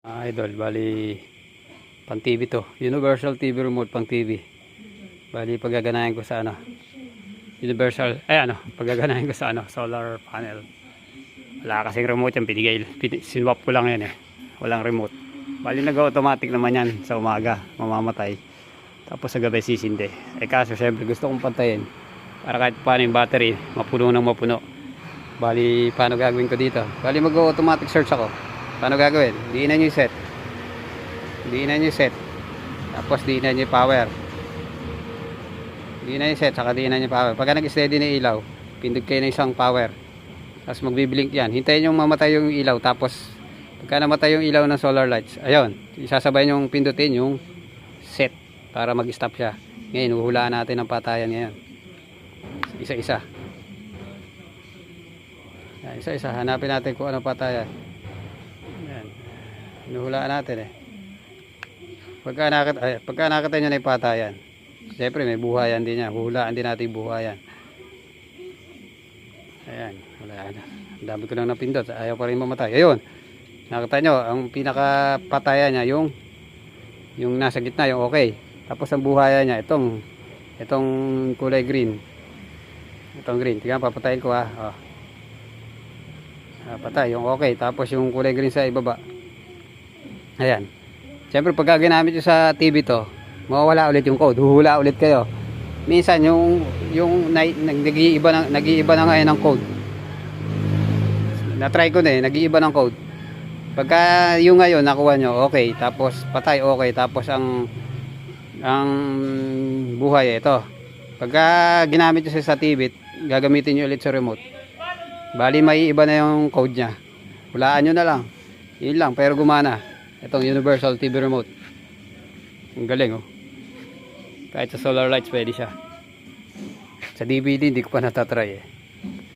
Idol, bali pang TV to. Universal TV remote pang TV. Bali paggaganahin ko sa Universal, paggaganahin ko sa solar panel. Wala kasing remote yan, sinwap ko lang yan eh. Walang remote. Bali nag-automatic naman yan sa umaga, mamamatay. Tapos sa gabi sisindi. Kaso syempre gusto kong pantayin para kahit paano yung battery mapuno ng mapuno. Bali paano gagawin ko dito? Bali mag-automatic search ako. Paano gagawin? Diinan nyo yung set. Diinan nyo yung set. Tapos diinan nyo yung power. Diinan yung set, saka diinan nyo yung power. Pagka nag-steady na ilaw, pindot kayo ng isang power. Tapos magbiblink yan. Hintayin nyo mamatay yung ilaw. Tapos pagka namatay yung ilaw ng solar lights, ayun, isasabay nyo pindutin yung set para mag-stop siya. Ngayon, uhulaan natin ang patayan ngayon. Isa-isa. Isa-isa. Hanapin natin kung ano patayan. Hinuhulaan natin eh. Pagka nakita nyo na yung patayan, siyempre may buhayan din yan. Huhulaan din natin yung buhayan. Ayan, wala na. Ang dami ko nang napindot. Ayaw pa rin mamatay. Ayun, nakita nyo, ang pinakapatayan niya, yung nasa gitna, yung okay. Tapos ang buhayan niya, itong kulay green. Itong green. Tingnan, papatayin ko ha. Oh. Patay, yung okay. Tapos yung kulay green sa ibaba. Ayan. Siyempre pagka ginamit nyo sa TV to, mawawala ulit yung code. Huhula ulit kayo. Minsan yung nag-iiba na ngayon ng code. Na-try ko na eh, nag-iiba ng code. Pagka yung ngayon nakuha nyo, okay. Tapos patay, okay. Tapos ang buhay ito. Pagka ginamit nyo sa TV, gagamitin nyo ulit sa remote. Bali may iba na yung code nya. Hulaan nyo na lang. Yun lang, pero gumana. Itong Universal TV remote. Ang galing oh. Kahit sa solar lights pwede siya. Sa DVD hindi ko pa natatry eh.